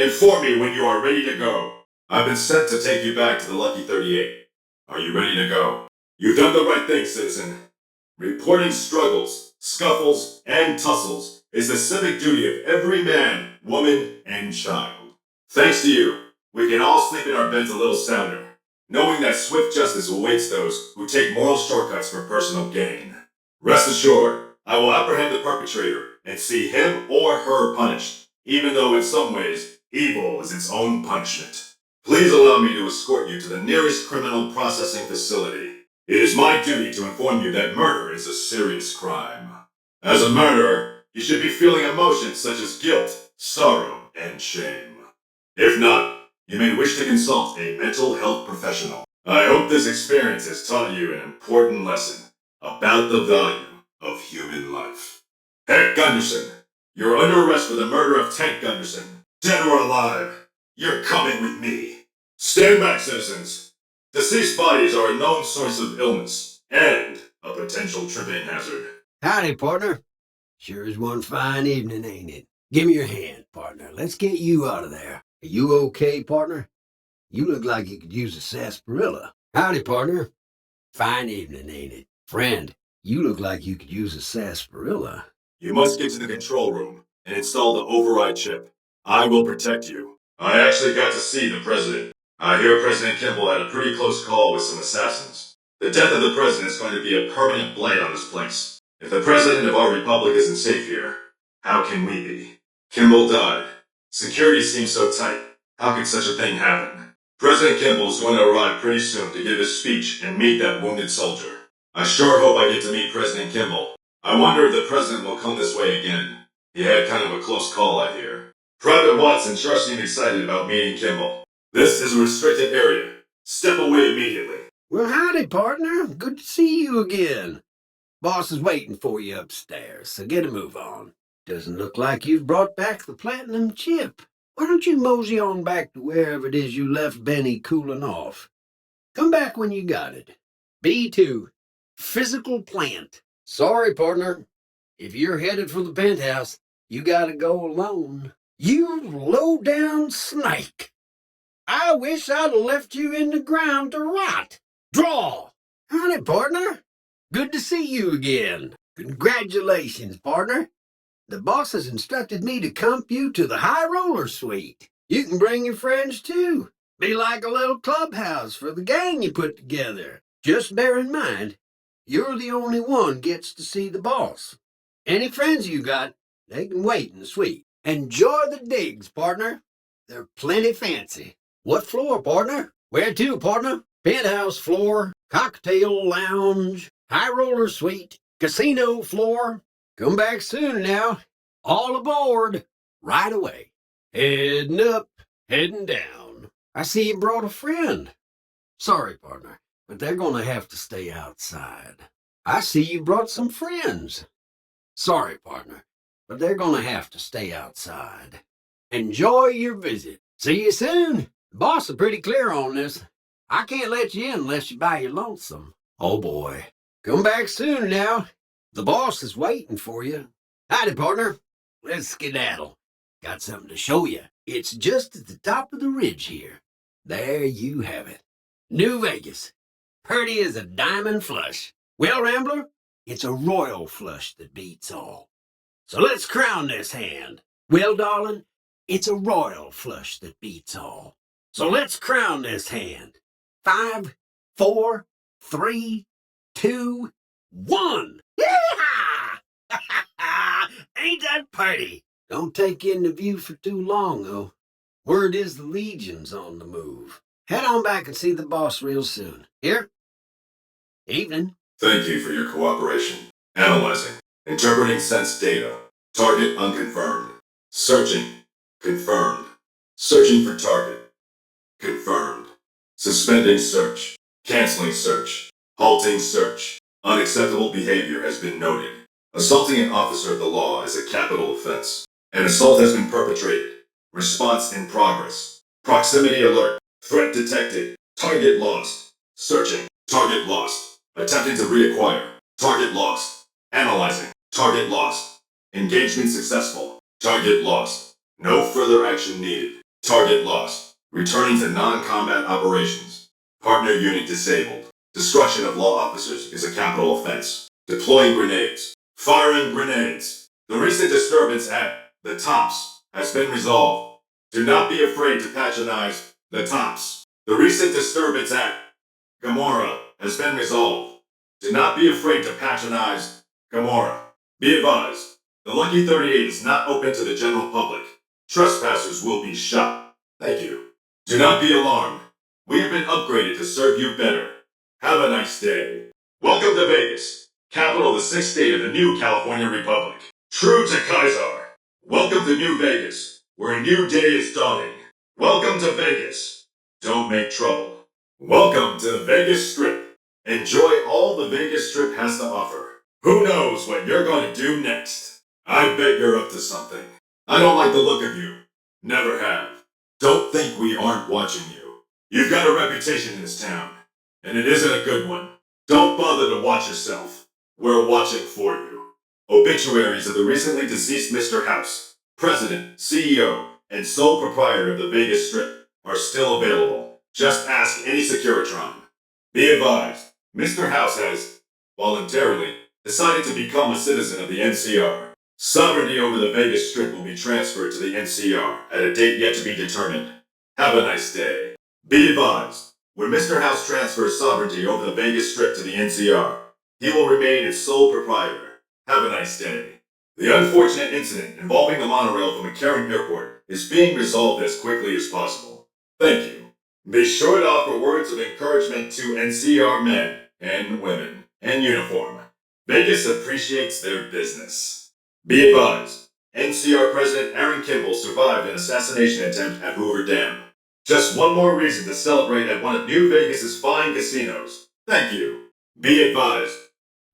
Inform me when you are ready to go. I've been sent to take you back to the Lucky 38. Are you ready to go? You've done the right thing, citizen. Reporting struggles, scuffles, and tussles is the civic duty of every man, woman, and child. Thanks to you, we can all sleep in our beds a little sounder, knowing that swift justice awaits those who take moral shortcuts for personal gain. Rest assured, I will apprehend the perpetrator and see him or her punished, even though in some ways, evil is its own punishment. Please allow me to escort you to the nearest criminal processing facility. It is my duty to inform you that murder is a serious crime. As a murderer, you should be feeling emotions such as guilt, sorrow, and shame. If not, you may wish to consult a mental health professional. I hope this experience has taught you an important lesson about the value of human life. Hank Gunderson, you're under arrest for the murder of Tank Gunderson. Dead or alive, you're coming with me. Stand back, citizens. Deceased bodies are a known source of illness and a potential tripping hazard. Howdy, partner. Sure is one fine evening, ain't it? Give me your hand, partner. Let's get you out of there. Are you okay, partner? You look like you could use a sarsaparilla. Howdy, partner. Fine evening, ain't it? Friend, you look like you could use a sarsaparilla. You must get to the control room and install the override chip. I will protect you. I actually got to see the president. I hear President Kimball had a pretty close call with some assassins. The death of the president is going to be a permanent blight on this place. If the president of our republic isn't safe here, how can we be? Kimball died. Security seems so tight. How could such a thing happen? President Kimball's going to arrive pretty soon to give his speech and meet that wounded soldier. I sure hope I get to meet President Kimball. I wonder if the president will come this way again. He had kind of a close call, I hear. Private Watson sure seemed excited about meeting Kimball. This is a restricted area. Step away immediately. Well, howdy, partner. Good to see you again. Boss is waiting for you upstairs, so get a move on. Doesn't look like you've brought back the platinum chip. Why don't you mosey on back to wherever it is you left Benny cooling off? Come back when you got it. B2, physical plant. Sorry, partner. If you're headed for the penthouse, you gotta go alone. You low-down snake. I wish I'd left you in the ground to rot. Draw! Howdy, partner. Good to see you again. Congratulations, partner. The boss has instructed me to comp you to the high roller suite. You can bring your friends, too. Be like a little clubhouse for the gang you put together. Just bear in mind, you're the only one gets to see the boss. Any friends you got, they can wait in the suite. Enjoy the digs, partner. They're plenty fancy. What floor, partner? Where to, partner? Penthouse floor, cocktail lounge, high roller suite, casino floor. Come back soon now. All aboard. Right away. Heading up, heading down. I see you brought a friend. Sorry, partner, but they're going to have to stay outside. I see you brought some friends. Sorry, partner, but they're going to have to stay outside. Enjoy your visit. See you soon. The boss is pretty clear on this. I can't let you in unless you buy your lonesome. Oh, boy. Come back soon now. The boss is waiting for you. Howdy, partner. Let's skedaddle. Got something to show you. It's just at the top of the ridge here. There you have it. New Vegas. Pretty as a diamond flush. Well, Rambler, it's a royal flush that beats all. So let's crown this hand. Well, darling, it's a royal flush that beats all. So let's crown this hand. 5, 4, 3, 2, 1. Yeehaw! Ain't that pretty? Don't take in the view for too long, though. Word is the Legion's on the move. Head on back and see the boss real soon. Here? Evening. Thank you for your cooperation. Analyzing. Interpreting sense data. Target unconfirmed. Searching. Confirmed. Searching for target. Confirmed. Suspending search. Canceling search. Halting search. Unacceptable behavior has been noted. Assaulting an officer of the law is a capital offense. An assault has been perpetrated. Response in progress. Proximity alert. Threat detected. Target lost. Searching. Target lost. Attempting to reacquire. Target lost. Analyzing. Target lost. Engagement successful. Target lost. No further action needed. Target lost. Returning to non-combat operations. Partner unit disabled. Destruction of law officers is a capital offense. Deploying grenades. Firing grenades. The recent disturbance at the Tops has been resolved. Do not be afraid to patronize the Tops. The recent disturbance at Gamora has been resolved. Do not be afraid to patronize Gamora. Be advised, the Lucky 38 is not open to the general public. Trespassers will be shot. Thank you. Do not be alarmed. We have been upgraded to serve you better. Have a nice day. Welcome to Vegas, capital of the sixth state of the new California Republic. True to Kaiser. Welcome to New Vegas, where a new day is dawning. Welcome to Vegas. Don't make trouble. Welcome to the Vegas Strip. Enjoy all the Vegas Strip has to offer. Who knows what you're going to do next? I bet you're up to something. I don't like the look of you. Never have. Don't think we aren't watching you. You've got a reputation in this town, and it isn't a good one. Don't bother to watch yourself. We're watching for you. Obituaries of the recently deceased Mr. House, President, CEO, and sole proprietor of the Vegas Strip, are still available. Just ask any Securitron. Be advised, Mr. House has, voluntarily, decided to become a citizen of the NCR. Sovereignty over the Vegas Strip will be transferred to the NCR at a date yet to be determined. Have a nice day. Be advised, when Mr. House transfers sovereignty over the Vegas Strip to the NCR, he will remain its sole proprietor. Have a nice day. The unfortunate incident involving the monorail from McCarran Airport is being resolved as quickly as possible. Thank you. Be sure to offer words of encouragement to NCR men and women in uniform. Vegas appreciates their business. Be advised, NCR President Aaron Kimball survived an assassination attempt at Hoover Dam. Just one more reason to celebrate at one of New Vegas's fine casinos. Thank you. Be advised,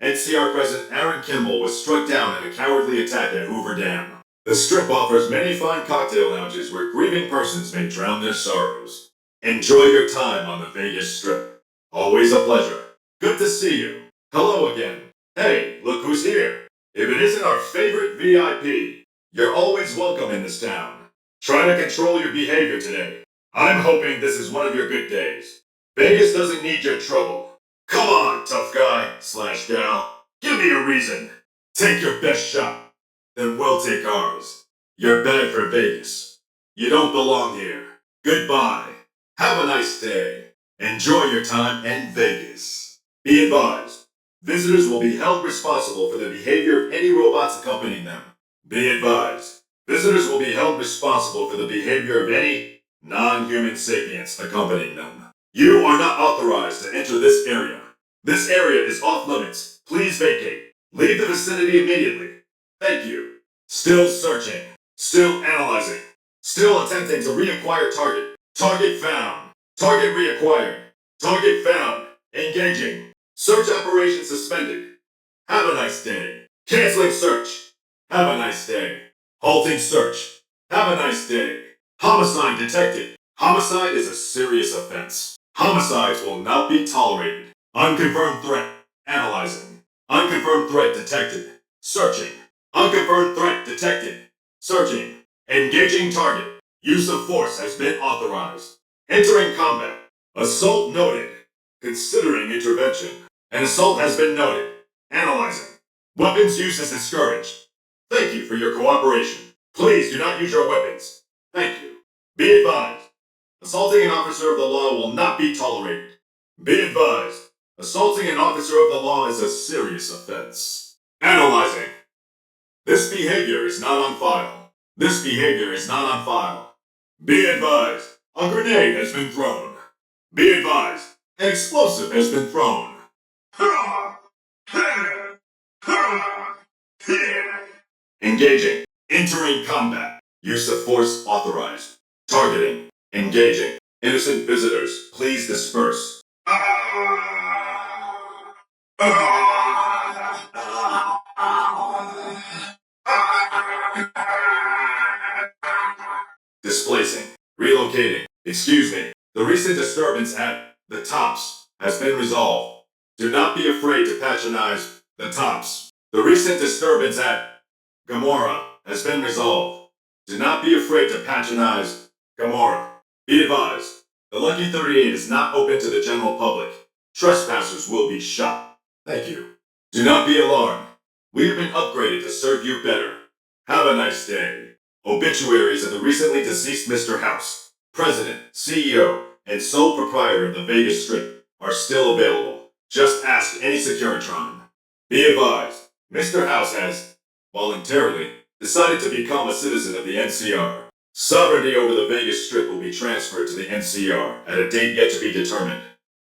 NCR President Aaron Kimball was struck down in a cowardly attack at Hoover Dam. The Strip offers many fine cocktail lounges where grieving persons may drown their sorrows. Enjoy your time on the Vegas Strip. Always a pleasure. Good to see you. Hello again. Hey, look who's here. If it isn't our favorite VIP, you're always welcome in this town. Try to control your behavior today. I'm hoping this is one of your good days. Vegas doesn't need your trouble. Come on, tough guy/gal. Give me a reason. Take your best shot. Then we'll take ours. You're bad for Vegas. You don't belong here. Goodbye. Have a nice day. Enjoy your time in Vegas. Be advised, visitors will be held responsible for the behavior of any robots accompanying them. Be advised, visitors will be held responsible for the behavior of any non-human sapients accompanying them. You are not authorized to enter this area. This area is off limits. Please vacate. Leave the vicinity immediately. Thank you. Still searching. Still analyzing. Still attempting to reacquire target. Target found. Target reacquired. Target found. Engaging. Search operation suspended. Have a nice day. Canceling search. Have a nice day. Halting search. Have a nice day. Homicide detected. Homicide is a serious offense. Homicides will not be tolerated. Unconfirmed threat. Analyzing. Unconfirmed threat detected. Searching. Unconfirmed threat detected. Searching. Engaging target. Use of force has been authorized. Entering combat. Assault noted. Considering intervention. An assault has been noted. Analyzing. Weapons use is discouraged. Thank you for your cooperation. Please do not use your weapons. Thank you. Be advised. Assaulting an officer of the law will not be tolerated. Be advised. Assaulting an officer of the law is a serious offense. Analyzing. This behavior is not on file. This behavior is not on file. Be advised. A grenade has been thrown. Be advised. An explosive has been thrown. Engaging. Entering combat. Use of force authorized. Targeting. Engaging. Innocent visitors, please disperse. Displacing. Relocating. Excuse me. The recent disturbance at the Tops has been resolved. Do not be afraid to patronize the Tops. The recent disturbance at Gamora has been resolved. Do not be afraid to patronize Gamora, be advised, the Lucky 38 is not open to the general public. Trespassers will be shot. Thank you. Do not be alarmed. We have been upgraded to serve you better. Have a nice day. Obituaries of the recently deceased Mr. House, President, CEO, and sole proprietor of the Vegas Strip, are still available. Just ask any Securitron. Be advised, Mr. House has, voluntarily, decided to become a citizen of the NCR. Sovereignty over the Vegas Strip will be transferred to the NCR at a date yet to be determined.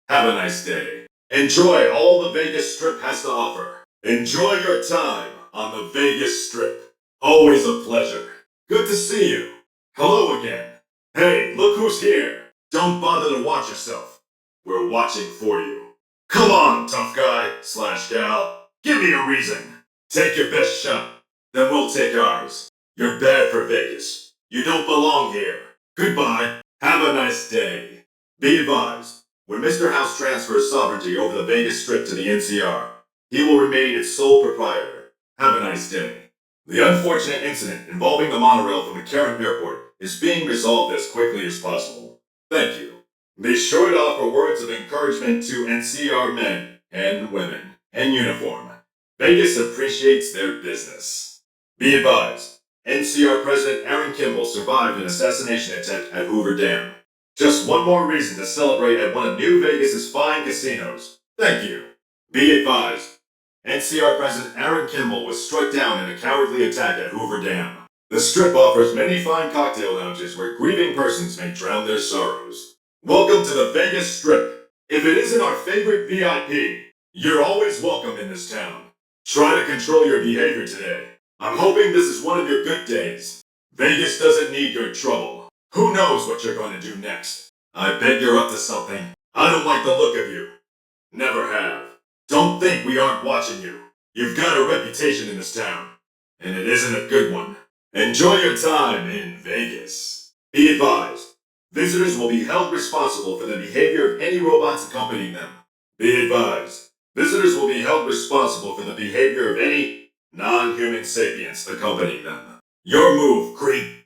Have a nice day. Enjoy all the Vegas Strip has to offer. Enjoy your time on the Vegas Strip. Always a pleasure. Good to see you. Hello again. Hey, look who's here. Don't bother to watch yourself. We're watching for you. Come on, tough guy / gal. Give me a reason. Take your best shot. Then we'll take ours. You're bad for Vegas. You don't belong here. Goodbye. Have a nice day. Be advised, when Mr. House transfers sovereignty over the Vegas Strip to the NCR, he will remain its sole proprietor. Have a nice day. The unfortunate incident involving the monorail from the Karen Airport is being resolved as quickly as possible. Thank you. Be sure to offer words of encouragement to NCR men and women in uniform. Vegas appreciates their business. Be advised, NCR President Aaron Kimball survived an assassination attempt at Hoover Dam. Just one more reason to celebrate at one of New Vegas's fine casinos. Thank you. Be advised, NCR President Aaron Kimball was struck down in a cowardly attack at Hoover Dam. The Strip offers many fine cocktail lounges where grieving persons may drown their sorrows. Welcome to the Vegas Strip. If it isn't our favorite VIP, you're always welcome in this town. Try to control your behavior today. I'm hoping this is one of your good days. Vegas doesn't need your trouble. Who knows what you're going to do next? I bet you're up to something. I don't like the look of you. Never have. Don't think we aren't watching you. You've got a reputation in this town, and it isn't a good one. Enjoy your time in Vegas. Be advised, visitors will be held responsible for the behavior of any robots accompanying them. Be advised, visitors will be held responsible for the behavior of any non-human sapients accompanying them. Your move, creep.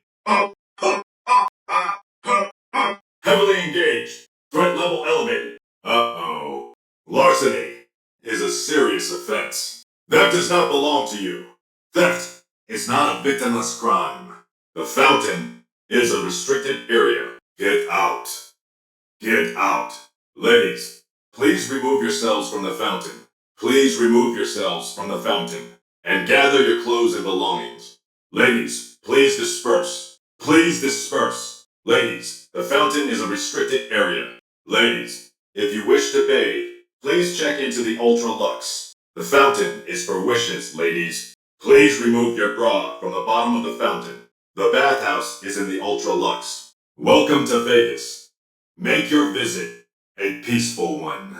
Heavily engaged. Threat level elevated. Uh-oh. Larceny is a serious offense. That does not belong to you. Theft is not a victimless crime. The fountain is a restricted area. Get out. Get out. Ladies, please remove yourselves from the fountain. Please remove yourselves from the fountain and gather your clothes and belongings. Ladies, please disperse. Please disperse. Ladies, the fountain is a restricted area. Ladies, if you wish to bathe, please check into the Ultra Luxe. The fountain is for wishes, ladies. Please remove your bra from the bottom of the fountain. The bathhouse is in the Ultra Luxe. Welcome to Vegas. Make your visit a peaceful one.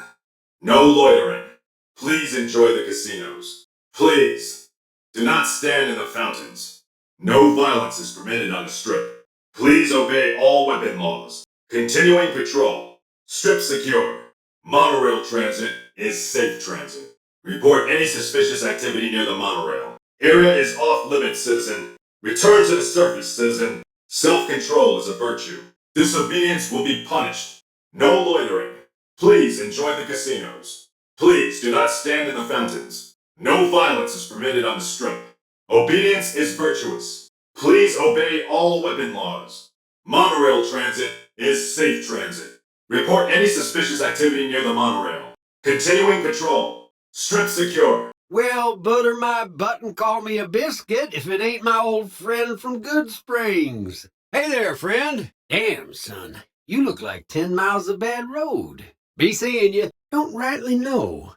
No loitering. Please enjoy the casinos. Please, do not stand in the fountains. No violence is permitted on the Strip. Please obey all weapon laws. Continuing patrol. Strip secure. Monorail transit is safe transit. Report any suspicious activity near the monorail. Area is off limits, citizen. Return to the surface, citizen. Self-control is a virtue. Disobedience will be punished. No loitering. Please enjoy the casinos. Please do not stand in the fountains. No violence is permitted on the Strip. Obedience is virtuous. Please obey all weapon laws. Monorail transit is safe transit. Report any suspicious activity near the monorail. Continuing patrol. Strip secure. Well, butter my butt and call me a biscuit if it ain't my old friend from Good Springs. Hey there, friend. Damn, son, you look like 10 miles of bad road. Be seeing you. Don't rightly know.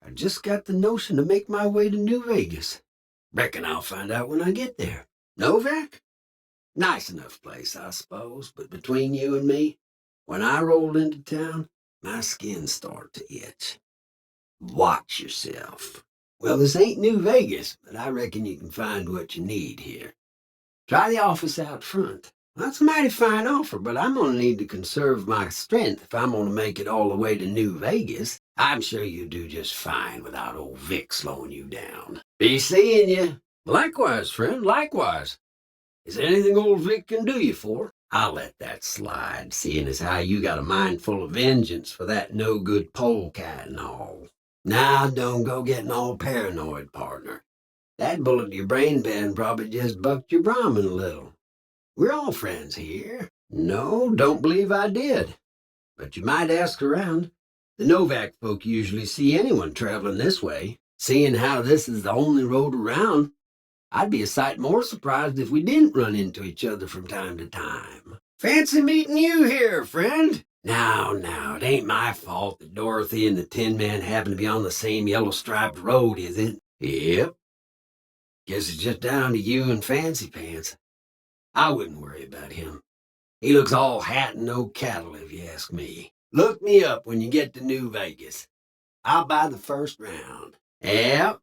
I just got the notion to make my way to New Vegas. Reckon I'll find out when I get there. Novak? Nice enough place, I suppose, but between you and me, when I roll into town, my skin started to itch. Watch yourself. Well, this ain't New Vegas, but I reckon you can find what you need here. Try the office out front. That's a mighty fine offer, but I'm going to need to conserve my strength if I'm going to make it all the way to New Vegas. I'm sure you do just fine without old Vic slowing you down. Be seeing you. Likewise, friend, likewise. Is there anything old Vic can do you for? I'll let that slide, seeing as how you got a mind full of vengeance for that no-good polecat and all. Now, don't go getting all paranoid, partner. That bullet to your brain band probably just bucked your Brahmin a little. We're all friends here. No, don't believe I did. But you might ask around. The Novak folk usually see anyone traveling this way. Seeing how this is the only road around, I'd be a sight more surprised if we didn't run into each other from time to time. Fancy meeting you here, friend. Now, it ain't my fault that Dorothy and the Tin Man happen to be on the same yellow-striped road, is it? Yep. Guess it's just down to you and Fancy Pants. I wouldn't worry about him. He looks all hat and no cattle, if you ask me. Look me up when you get to New Vegas. I'll buy the first round. Yep,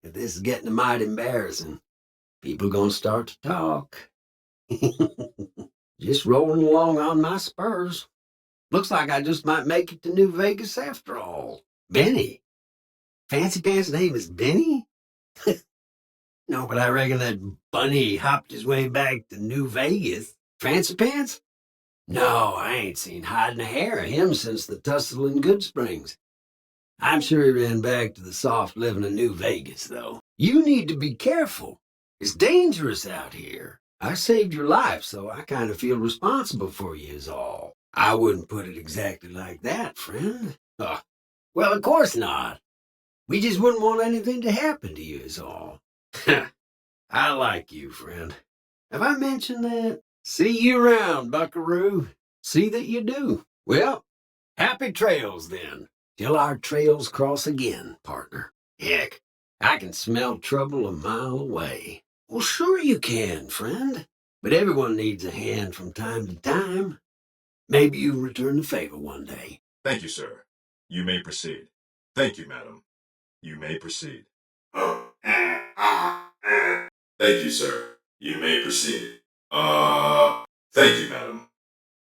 this is getting mighty embarrassing. People gonna start to talk. Just rolling along on my spurs. Looks like I just might make it to New Vegas after all. Benny? Fancy Pants' name is Benny? No, but I reckon that Bunny hopped his way back to New Vegas. Fancy Pants? No, I ain't seen hide nor hair of him since the tussle in Good Springs. I'm sure he ran back to the soft living of New Vegas, though. You need to be careful. It's dangerous out here. I saved your life, so I kind of feel responsible for you is all. I wouldn't put it exactly like that, friend. Well, of course not. We just wouldn't want anything to happen to you is all. I like you, friend. Have I mentioned that? See you around, buckaroo. See that you do. Well, happy trails then. Till our trails cross again, partner. Heck, I can smell trouble a mile away. Well, sure you can, friend. But everyone needs a hand from time to time. Maybe you'll return the favor one day. Thank you, sir. You may proceed. Thank you, madam. You may proceed. Thank you, sir. You may proceed. Thank you, madam.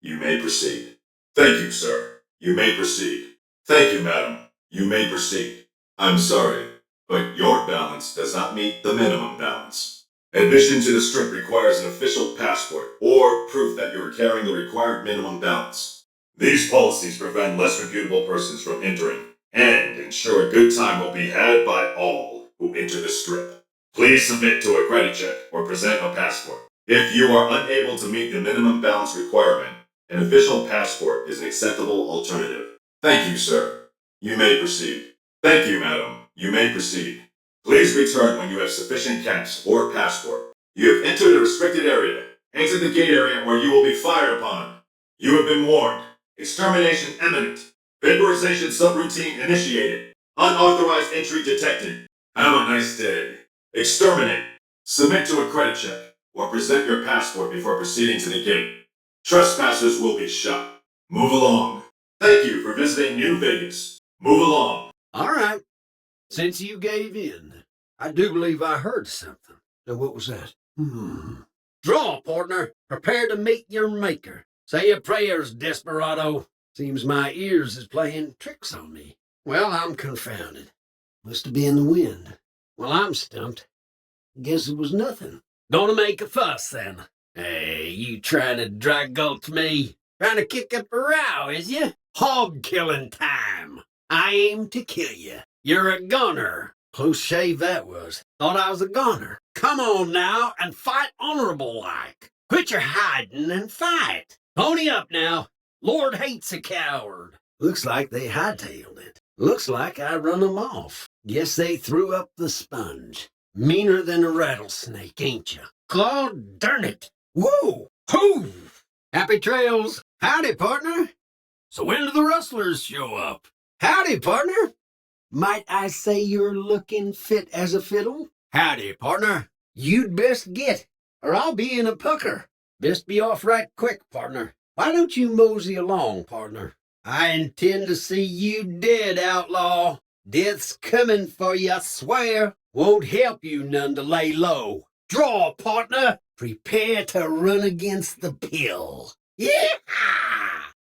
You may proceed. Thank you, sir. You may proceed. Thank you, madam. You may proceed. I'm sorry, but your balance does not meet the minimum balance. Admission to the strip requires an official passport or proof that you are carrying the required minimum balance. These policies prevent less reputable persons from entering and ensure a good time will be had by all who enter the strip. Please submit to a credit check or present a passport. If you are unable to meet the minimum balance requirement, an official passport is an acceptable alternative. Thank you, sir. You may proceed. Thank you, madam. You may proceed. Please return when you have sufficient cash or passport. You have entered a restricted area. Exit the gate area where you will be fired upon. You have been warned. Extermination imminent. Vaporization subroutine initiated. Unauthorized entry detected. Have a nice day. Exterminate. Submit to a credit check or present your passport before proceeding to the gate. Trespassers will be shot. Move along. Thank you for visiting New Vegas. Move along. All right. Since you gave in, I do believe I heard something. Now, what was that? Draw, partner. Prepare to meet your maker. Say your prayers, desperado. Seems my ears is playing tricks on me. Well, I'm confounded. Must have been the wind. Well, I'm stumped. Guess it was nothing. Gonna make a fuss, then. Hey, you trying to dry gulch me? Trying to kick up a row, is you? Hog killing time. I aim to kill you. You're a goner. Close shave that was. Thought I was a goner. Come on now and fight honorable like. Quit your hiding and fight. Pony up now. Lord hates a coward. Looks like they hightailed it. Looks like I run them off. Guess they threw up the sponge. Meaner than a rattlesnake, ain't you? God darn it. Whoa! Hoo! Happy trails. Howdy, partner. So when do the rustlers show up? Howdy, partner. Might I say you're looking fit as a fiddle? Howdy, partner. You'd best get, or I'll be in a pucker. Best be off right quick, partner. Why don't you mosey along, partner? I intend to see you dead, outlaw. Death's coming for you, I swear. Won't help you none to lay low. Draw, partner. Prepare to run against the pill. Yeah!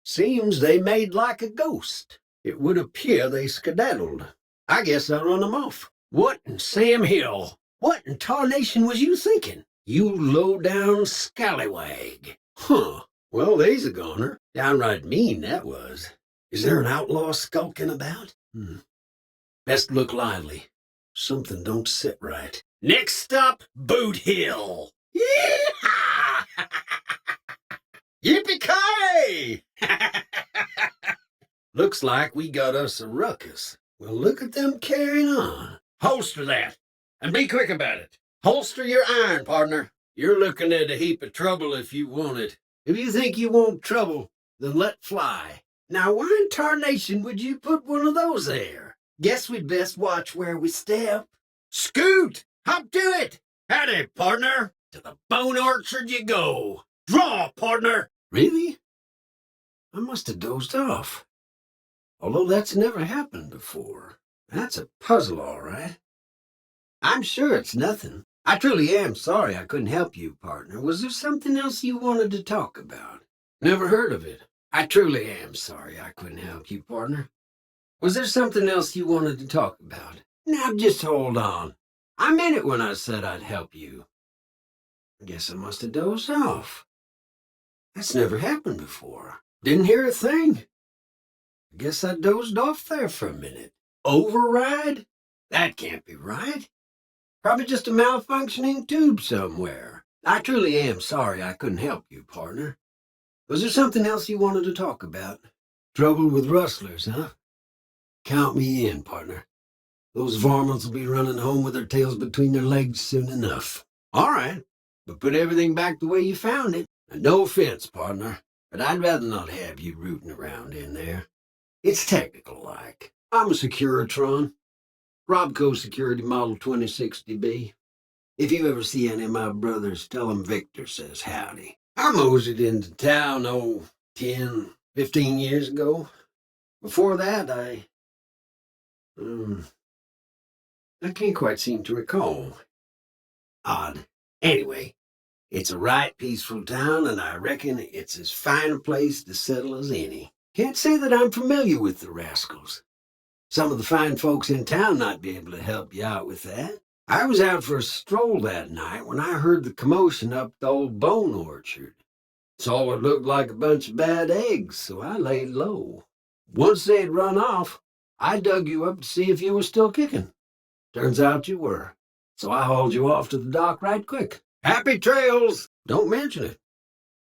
Seems they made like a ghost. It would appear they skedaddled. I guess I'll run them off. What in Sam Hill? What in tarnation was you thinking? You low-down scallywag. Huh. Well, they's a goner. Downright mean, that was. Is there an outlaw skulking about? Best look lively. Something don't sit right. Next stop, Boot Hill. Yee-haw! Yippee-ki-yay! Looks like we got us a ruckus. Well, look at them carrying on. Holster that, and be quick about it. Holster your iron, partner. You're looking at a heap of trouble if you want it. If you think you want trouble, then let fly. Now, why in tarnation would you put one of those there? Guess we'd best watch where we step. Scoot! Hop to it! Howdy, partner! To the bone orchard you go. Draw, partner! Really? I must have dozed off. Although that's never happened before. That's a puzzle, all right. I'm sure it's nothing. I truly am sorry I couldn't help you, partner. Was there something else you wanted to talk about? Never heard of it. I truly am sorry I couldn't help you, partner. Was there something else you wanted to talk about? Now just hold on. I meant it when I said I'd help you. I guess I must have dozed off. That's never happened before. Didn't hear a thing. I guess I dozed off there for a minute. Override? That can't be right. Probably just a malfunctioning tube somewhere. I truly am sorry I couldn't help you, partner. Was there something else you wanted to talk about? Trouble with rustlers, huh? Count me in, partner. Those varmints will be running home with their tails between their legs soon enough. All right, but put everything back the way you found it. And no offense, partner, but I'd rather not have you rooting around in there. It's technical-like. I'm a Securitron. Robco Security Model 2060B. If you ever see any of my brothers, tell them Victor says howdy. I moseyed into town, 10, 15 years ago. Before that, I can't quite seem to recall. Odd. Anyway, it's a right peaceful town, and I reckon it's as fine a place to settle as any. Can't say that I'm familiar with the rascals. Some of the fine folks in town might be able to help you out with that. I was out for a stroll that night when I heard the commotion up the old bone orchard. Saw what looked like a bunch of bad eggs, so I laid low. Once they had run off, I dug you up to see if you were still kicking. Turns out you were, so I hauled you off to the dock right quick. Happy trails! Don't mention it.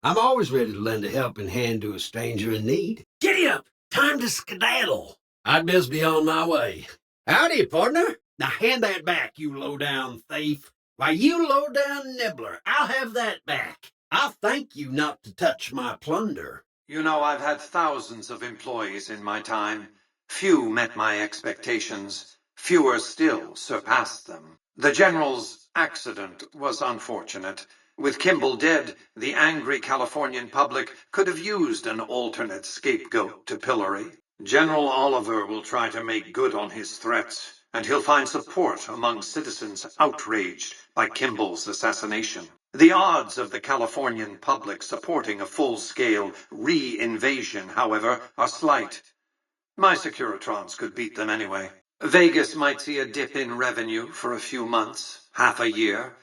I'm always ready to lend a helping hand to a stranger in need. Giddy up! Time to skedaddle! I'd best be on my way. Howdy, partner. Now hand that back, you low-down thief. Why, you low-down nibbler, I'll have that back. I'll thank you not to touch my plunder. You know, I've had thousands of employees in my time. Few met my expectations. Fewer still surpassed them. The General's accident was unfortunate. With Kimball dead, the angry Californian public could have used an alternate scapegoat to pillory. General Oliver will try to make good on his threats, and he'll find support among citizens outraged by Kimball's assassination. The odds of the Californian public supporting a full-scale re-invasion, however, are slight. My Securitrons could beat them anyway. Vegas might see a dip in revenue for a few months, half a year,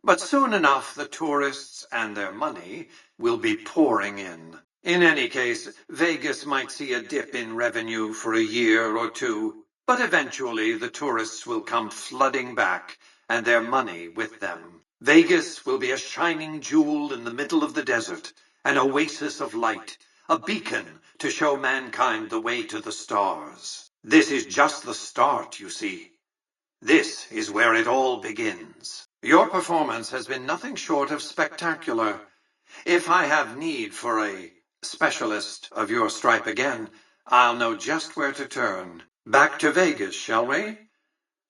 but soon enough the tourists and their money will be pouring in. In any case, Vegas might see a dip in revenue for a year or two, but eventually the tourists will come flooding back, and their money with them. Vegas will be a shining jewel in the middle of the desert, an oasis of light, a beacon to show mankind the way to the stars. This is just the start, you see. This is where it all begins. Your performance has been nothing short of spectacular. If I have need for a specialist of your stripe again, I'll know just where to turn. Back to Vegas, shall we?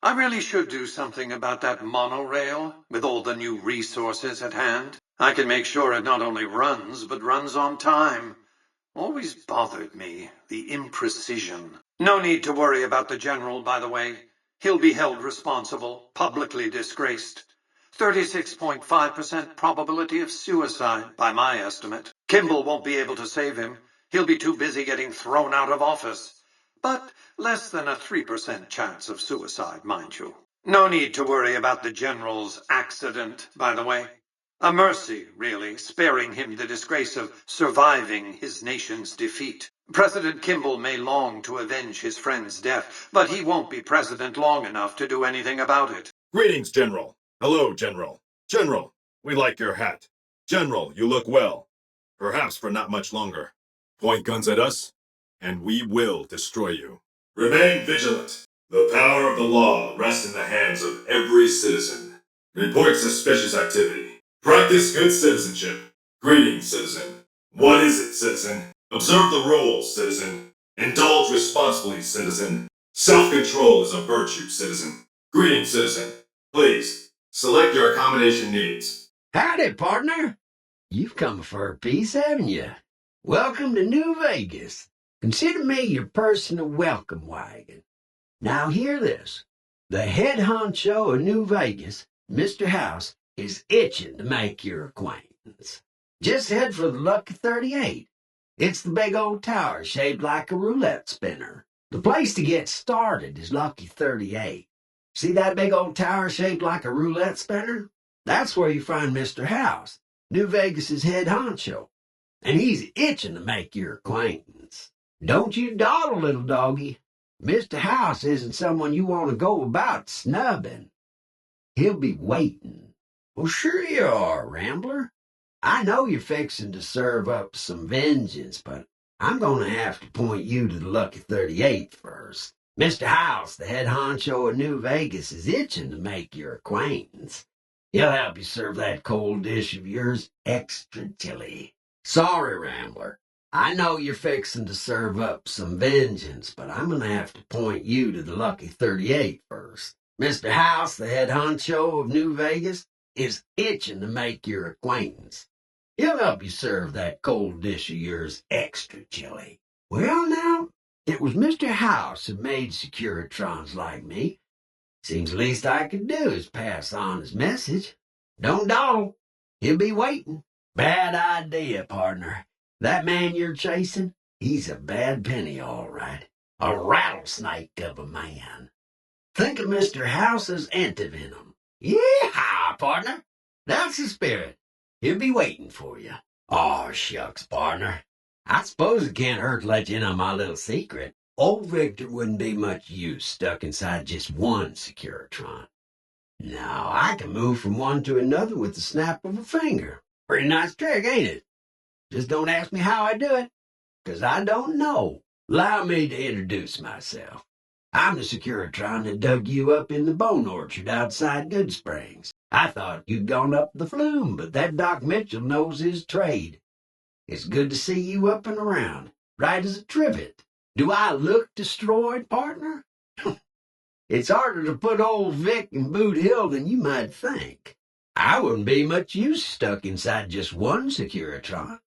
I really should do something about that monorail with all the new resources at hand. I can make sure it not only runs, but runs on time. Always bothered me, the imprecision. No need to worry about the General, by the way. He'll be held responsible, publicly disgraced. 36.5% probability of suicide, by my estimate. Kimball won't be able to save him. He'll be too busy getting thrown out of office. But less than a 3% chance of suicide, mind you. No need to worry about the General's accident, by the way. A mercy, really, sparing him the disgrace of surviving his nation's defeat. President Kimball may long to avenge his friend's death, but he won't be president long enough to do anything about it. Greetings, General. Hello, General. General, we like your hat. General, you look well. Perhaps for not much longer. Point guns at us, and we will destroy you. Remain vigilant. The power of the law rests in the hands of every citizen. Report suspicious activity. Practice good citizenship. Greetings, citizen. What is it, citizen? Observe the rules, citizen. Indulge responsibly, citizen. Self-control is a virtue, citizen. Greetings, citizen. Please, select your accommodation needs. Howdy, partner. You've come for a piece, haven't you? Welcome to New Vegas. Consider me your personal welcome wagon. Now hear this. The head honcho of New Vegas, Mr. House, is itching to make your acquaintance. Just head for the Lucky 38. It's the big old tower shaped like a roulette spinner. The place to get started is Lucky 38. See that big old tower shaped like a roulette spinner? That's where you find Mr. House, New Vegas's head honcho. And he's itching to make your acquaintance. Don't you dawdle, little doggy. Mr. House isn't someone you want to go about snubbing. He'll be waiting. Well, sure you are, Rambler. I know you're fixing to serve up some vengeance, but I'm going to have to point you to the Lucky 38 first. Mr. House, the head honcho of New Vegas, is itching to make your acquaintance. He'll help you serve that cold dish of yours extra chilly. Sorry, Rambler. I know you're fixing to serve up some vengeance, but I'm going to have to point you to the Lucky 38 first. Mr. House, the head honcho of New Vegas, is itching to make your acquaintance. He'll help you serve that cold dish of yours extra chilly. Well, now, it was Mr. House who made Securitrons like me. Seems the least I could do is pass on his message. Don't dawdle. He'll be waiting. Bad idea, partner. That man you're chasing, he's a bad penny, all right. A rattlesnake of a man. Think of Mr. House's antivenom. Yee-haw, partner. That's the spirit. He'll be waiting for you. Oh, shucks, partner. I suppose it can't hurt to let you in on my little secret. Old Victor wouldn't be much use stuck inside just one Securitron. Now, I can move from one to another with the snap of a finger. Pretty nice trick, ain't it? Just don't ask me how I do it, 'cause I don't know. Allow me to introduce myself. I'm the Securitron that dug you up in the bone orchard outside Good Springs. I thought you'd gone up the flume, but that Doc Mitchell knows his trade. It's good to see you up and around, right as a trivet. Do I look destroyed, partner? It's harder to put old Vic in Boot Hill than you might think. I wouldn't be much use stuck inside just one Securitron.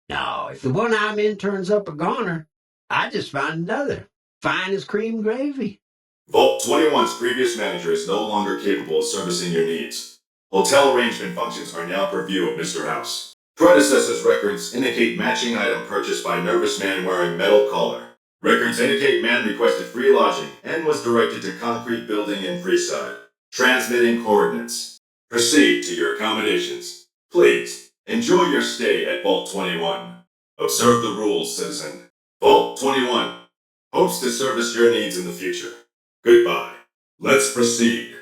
No, if the one I'm in turns up a goner, I just find another. Fine as cream gravy. Vault 21's previous manager is no longer capable of servicing your needs. Hotel arrangement functions are now purview of Mr. House. Predecessor's records indicate matching item purchased by nervous man wearing metal collar. Records indicate man requested free lodging and was directed to concrete building in Freeside. Transmitting coordinates. Proceed to your accommodations. Please, enjoy your stay at Vault 21. Observe the rules, citizen. Vault 21 hopes to service your needs in the future. Goodbye. Let's proceed.